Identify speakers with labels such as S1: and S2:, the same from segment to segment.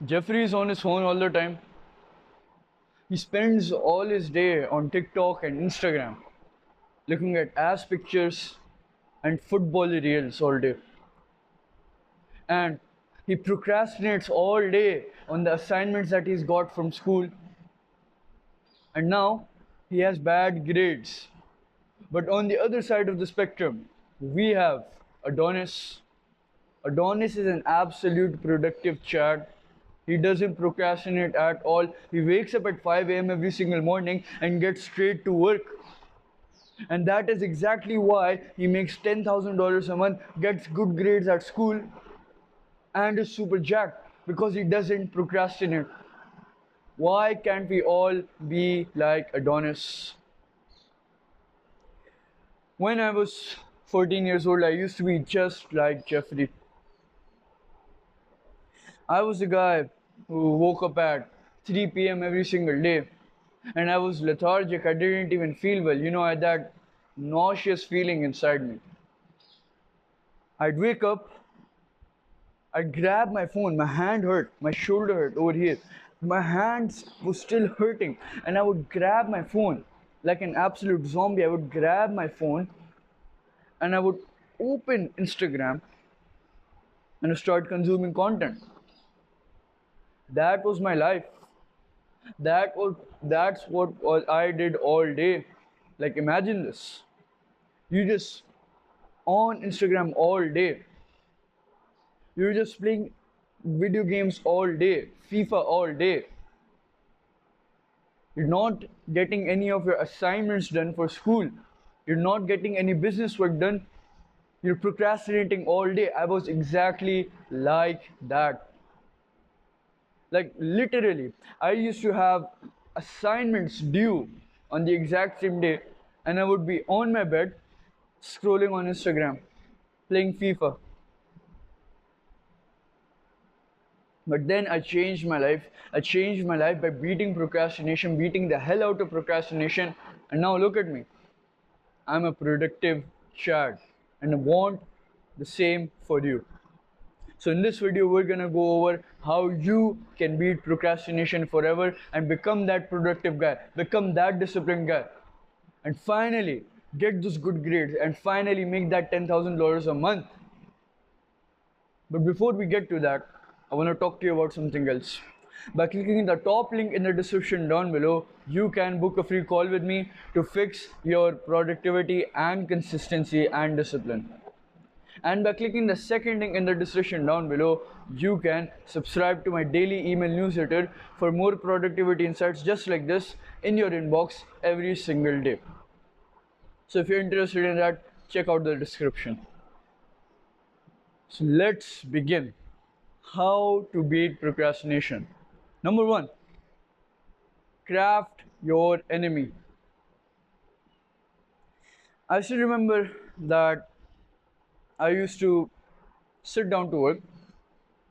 S1: Jeffrey is on his phone all the time. He spends all his day on TikTok and Instagram looking at ass pictures and football reels all day. And he procrastinates all day on the assignments that he's got from school. And now he has bad grades. But on the other side of the spectrum, we have Adonis. Adonis is an absolute productive chad. He doesn't procrastinate at all. He wakes up at 5 a.m. every single morning and gets straight to work. And that is exactly why he makes $10,000 a month, gets good grades at school, and is super jacked because he doesn't procrastinate. Why can't we all be like Adonis? When I was 14 years old, I used to be just like Jeffrey. I was the guy who woke up at 3 p.m. every single day and I was lethargic. I didn't even feel well. I had that nauseous feeling inside me. I'd wake up, I'd grab my phone, my hand hurt, my shoulder hurt over here. My hands was still hurting, and I would grab my phone like an absolute zombie. I would grab my phone and I would open Instagram and start consuming content. That was my life. That's what I did all day. Like imagine this. You just on Instagram all day. You're just playing video games all day, FIFA all day. You're not getting any of your assignments done for school. You're not getting any business work done. You're procrastinating all day. I was exactly like that. Like literally, I used to have assignments due on the exact same day, and I would be on my bed scrolling on Instagram, playing FIFA. But then I changed my life. I changed my life by beating procrastination, beating the hell out of procrastination. And now look at me. I'm a productive chad and I want the same for you. So in this video, we're gonna go over how you can beat procrastination forever and become that productive guy, become that disciplined guy, and finally get those good grades and finally make that $10,000 a month. But before we get to that, I want to talk to you about something else. By clicking the top link in the description down below, you can book a free call with me to fix your productivity and consistency and discipline. And by clicking the second link in the description down below, you can subscribe to my daily email newsletter for more productivity insights just like this in your inbox every single day. So if you're interested in that, check out the description. So let's begin. How to beat procrastination. Number one, craft your enemy. I still remember that I used to sit down to work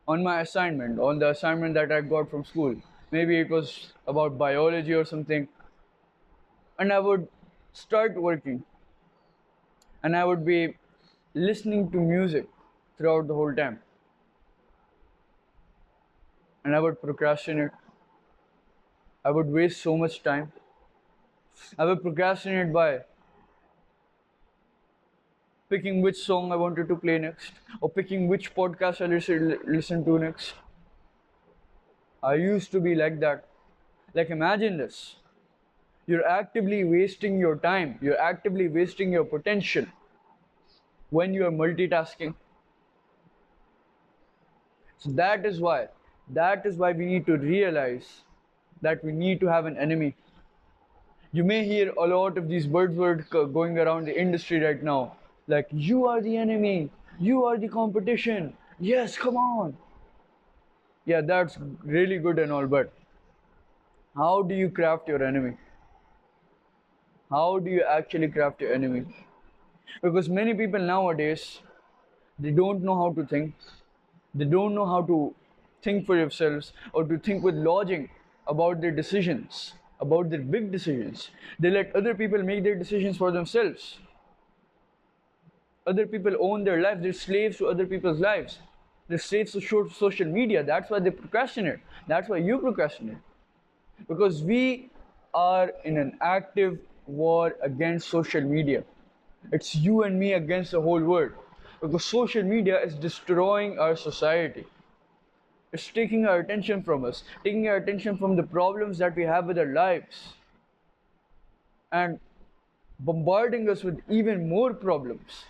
S1: on my assignment, on the assignment that I got from school. Maybe it was about biology or something. And I would start working and I would be listening to music throughout the whole time. And I would procrastinate. I would waste so much time. I would procrastinate by picking which song I wanted to play next or picking which podcast I listen to next. I used to be like that. Like imagine this. You're actively wasting your time. You're actively wasting your potential when you are multitasking. So that is why we need to realize that we need to have an enemy. You may hear a lot of these buzzwords going around the industry right now, like you are the enemy, you are the competition. Yes, come on. Yeah, that's really good and all, but how do you craft your enemy? How do you actually craft your enemy? Because many people nowadays, they don't know how to think. They don't know how to think for themselves or to think with logic about their decisions, about their big decisions. They let other people make their decisions for themselves. Other people own their lives, they're slaves to other people's lives. They save social media. That's why they procrastinate. That's why you procrastinate. Because we are in an active war against social media. It's you and me against the whole world. Because social media is destroying our society. It's taking our attention from us, taking our attention from the problems that we have with our lives, and bombarding us with even more problems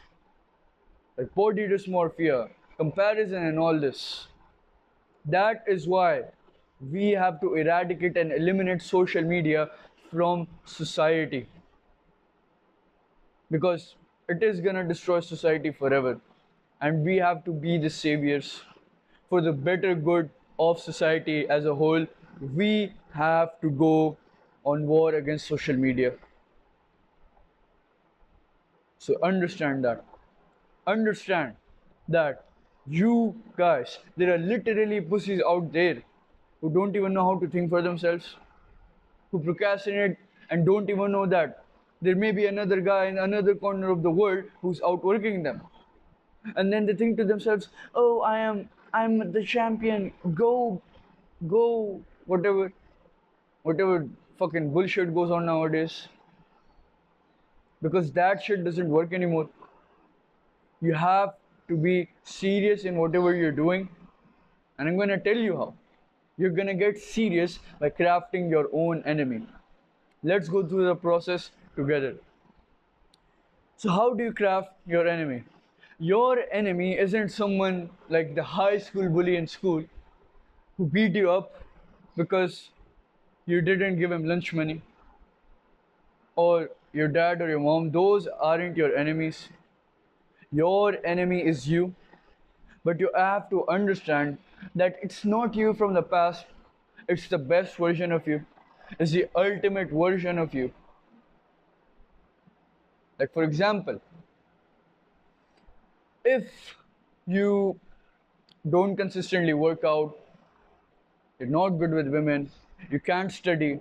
S1: like body dysmorphia, comparison, and all this. That is why we have to eradicate and eliminate social media from society, because it is gonna destroy society forever. And we have to be the saviors for the better good of society as a whole. We have to go on war against social media. So understand that. Understand that you guys, there are literally pussies out there who don't even know how to think for themselves, who procrastinate and don't even know that there may be another guy in another corner of the world who's outworking them. And then they think to themselves, oh, I'm the champion, go, whatever fucking bullshit goes on nowadays. Because that shit doesn't work anymore. You have to be serious in whatever you're doing, and I'm gonna tell you how. You're gonna get serious by crafting your own enemy. Let's go through the process together. So, how do you craft your enemy? Your enemy isn't someone like the high school bully in school who beat you up because you didn't give him lunch money, or your dad or your mom. Those aren't your enemies. Your enemy is you. But you have to understand that it's not you from the past, it's the best version of you, it's the ultimate version of you. Like, for example, if you don't consistently work out, you're not good with women, you can't study,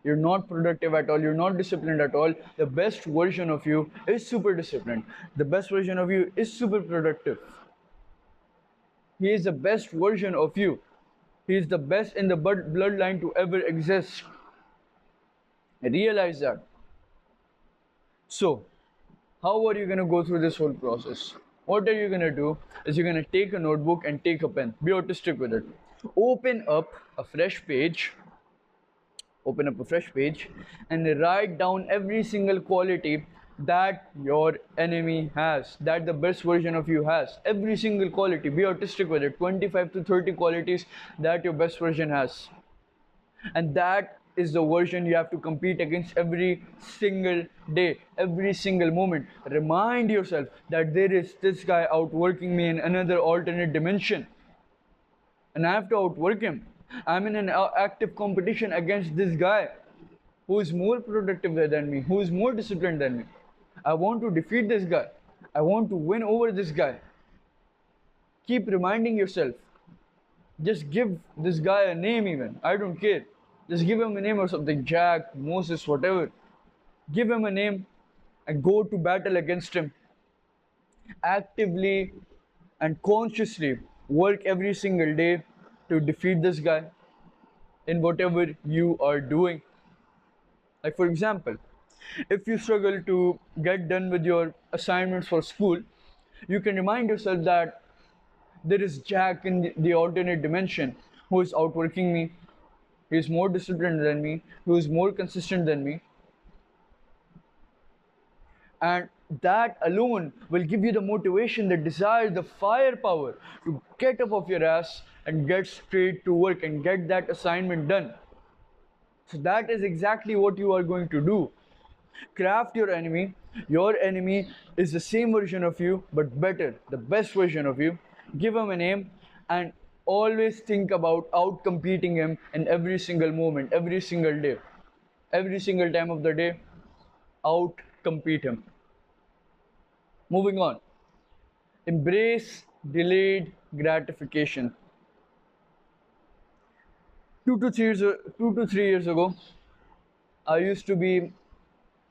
S1: you're not productive at all, you're not disciplined at all, the best version of you is super disciplined. The best version of you is super productive. He is the best version of you. He is the best in the bloodline to ever exist. Realize that. So, how are you going to go through this whole process? What are you going to do is you're going to take a notebook and take a pen. Be autistic with it. Open up a fresh page. Open up a fresh page and write down every single quality that your enemy has, that the best version of you has. Every single quality. Be autistic with it. 25 to 30 qualities that your best version has. And that is the version you have to compete against every single day, every single moment. Remind yourself that there is this guy outworking me in another alternate dimension, and I have to outwork him. I'm in an active competition against this guy who is more productive than me, who is more disciplined than me. I want to defeat this guy. I want to win over this guy. Keep reminding yourself. Just give this guy a name, even. I don't care. Just give him a name or something. Jack, Moses, whatever. Give him a name and go to battle against him. Actively and consciously work every single day to defeat this guy in whatever you are doing. Like, for example, if you struggle to get done with your assignments for school, you can remind yourself that there is Jack in the alternate dimension who is outworking me. He is more disciplined than me, who is more consistent than me. And that alone will give you the motivation, the desire, the firepower to get up off your ass and get straight to work and get that assignment done. So that is exactly what you are going to do. Craft your enemy. Your enemy is the same version of you, but better, the best version of you. Give him a name and always think about out-competing him in every single moment, every single day. Every single time of the day, out-compete him. Moving on. Embrace delayed gratification. 2 to 3 years ago, I used to be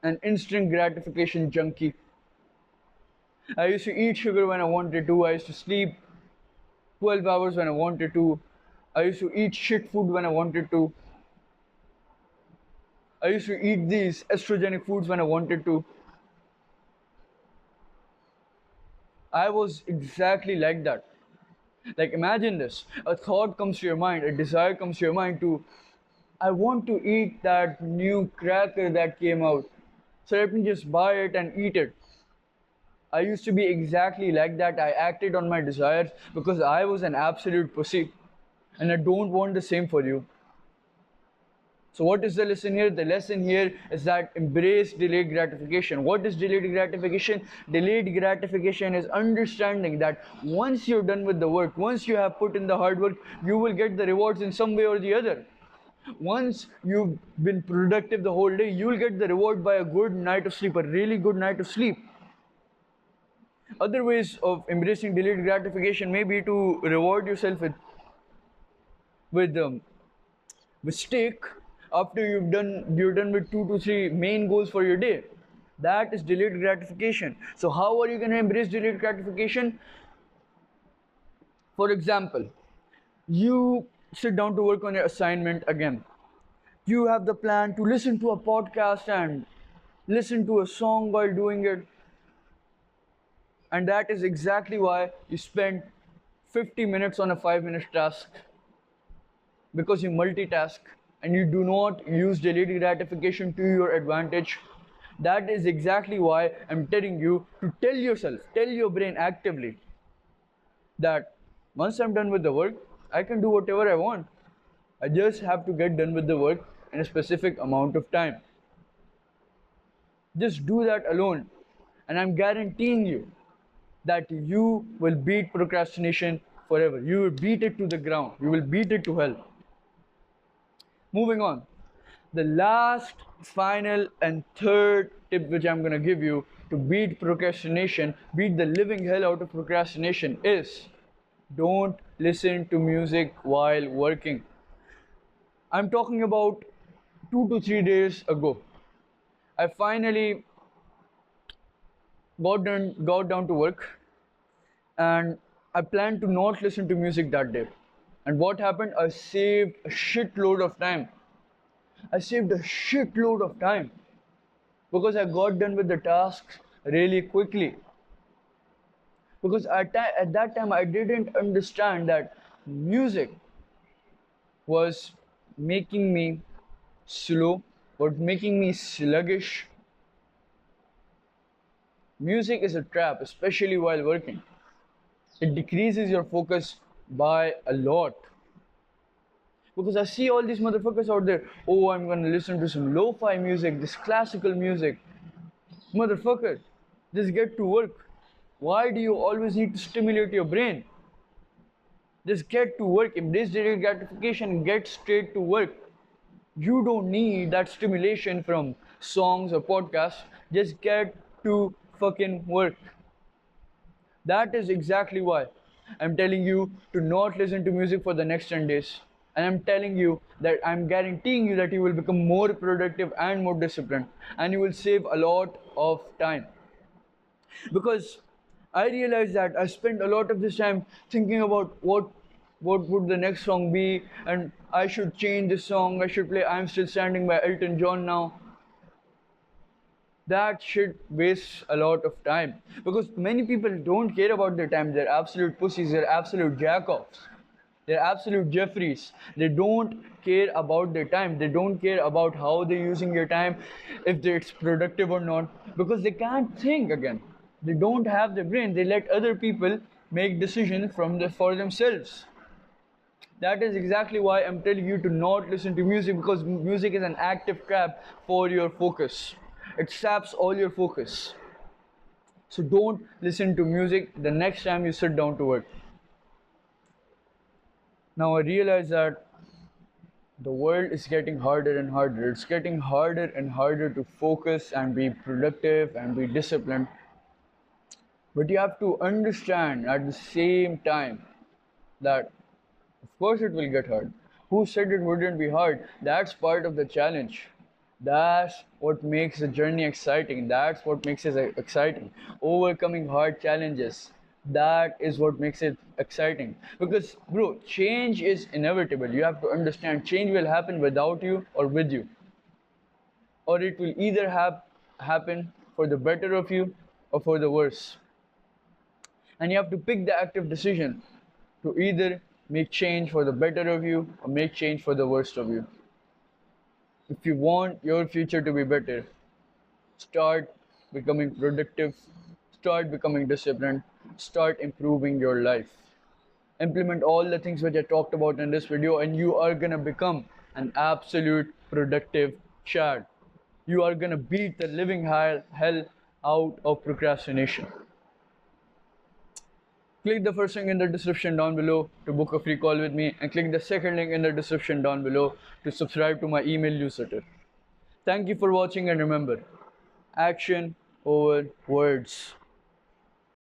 S1: an instant gratification junkie. I used to eat sugar when I wanted to. I used to sleep 12 hours when I wanted to. I used to eat shit food when I wanted to. I used to eat these estrogenic foods when I wanted to. I was exactly like that. Like imagine this. A thought comes to your mind, a desire comes to your mind to I want to eat that new cracker that came out. So let me just buy it and eat it. I used to be exactly like that. I acted on my desires because I was an absolute pussy. And I don't want the same for you. So what is the lesson here? The lesson here is that embrace delayed gratification. What is delayed gratification? Delayed gratification is understanding that once you're done with the work, once you have put in the hard work, you will get the rewards in some way or the other. Once you've been productive the whole day, you will get the reward by a good night of sleep, a really good night of sleep. Other ways of embracing delayed gratification may be to reward yourself with um, with steak after you're done with 2 to 3 main goals for your day. That is delayed gratification. So how are you going to embrace delayed gratification? For example, you sit down to work on your assignment again. You have the plan to listen to a podcast and listen to a song while doing it, and that is exactly why you spend 50 minutes on a 5 minute task, because you multitask and you do not use delayed gratification to your advantage. That is exactly why I'm telling you to tell yourself, tell your brain actively that once I'm done with the work, I can do whatever I want. I just have to get done with the work in a specific amount of time. Just do that alone, and I'm guaranteeing you that you will beat procrastination forever. You will beat it to the ground. You will beat it to hell. Moving on. The last, final, and third tip which I'm going to give you to beat procrastination, beat the living hell out of procrastination, is don't listen to music while working. I'm talking about 2 to 3 days ago. I finally got down to work, and I planned to not listen to music that day. And what happened? I saved a shitload of time. I saved a shitload of time because I got done with the tasks really quickly. Because at that time I didn't understand that music was making me slow, was making me sluggish. Music is a trap, especially while working. It decreases your focus by a lot. Because I see all these motherfuckers out there, oh, I'm gonna listen to some lo-fi music, this classical music. Motherfucker, just get to work. Why do you always need to stimulate your brain? Just get to work, embrace delayed gratification, get straight to work. You don't need that stimulation from songs or podcasts. Just get to fucking work. That is exactly why I'm telling you to not listen to music for the next 10 days. And I'm telling you that I'm guaranteeing you that you will become more productive and more disciplined, and you will save a lot of time. Because I realized that I spent a lot of this time thinking about what would the next song be, and I should change this song, I should play I'm Still Standing by Elton John now. That shit wastes a lot of time, because many people don't care about their time. They're absolute pussies, they're absolute jack-offs, they're absolute Jeffries. They don't care about their time, they don't care about how they're using their time, if it's productive or not, because they can't think again. They don't have the brain, they let other people make decisions for themselves. That is exactly why I'm telling you to not listen to music, because music is an active trap for your focus. It saps all your focus. So don't listen to music the next time you sit down to work. Now I realize that the world is getting harder and harder. It's getting harder and harder to focus and be productive and be disciplined. But you have to understand at the same time that of course it will get hard. Who said it wouldn't be hard? That's part of the challenge. That's what makes the journey exciting. That's what makes it exciting. Overcoming hard challenges. That is what makes it exciting. Because, bro, change is inevitable. You have to understand change will happen without you or with you, or it will either happen for the better of you or for the worse. And you have to pick the active decision to either make change for the better of you or make change for the worst of you. If you want your future to be better, start becoming productive, start becoming disciplined, start improving your life. Implement all the things which I talked about in this video, and you are gonna become an absolute productive child. You are gonna beat the living hell out of procrastination. Click the first link in the description down below to book a free call with me, and click the second link in the description down below to subscribe to my email newsletter. Thank you for watching, and remember, action over words.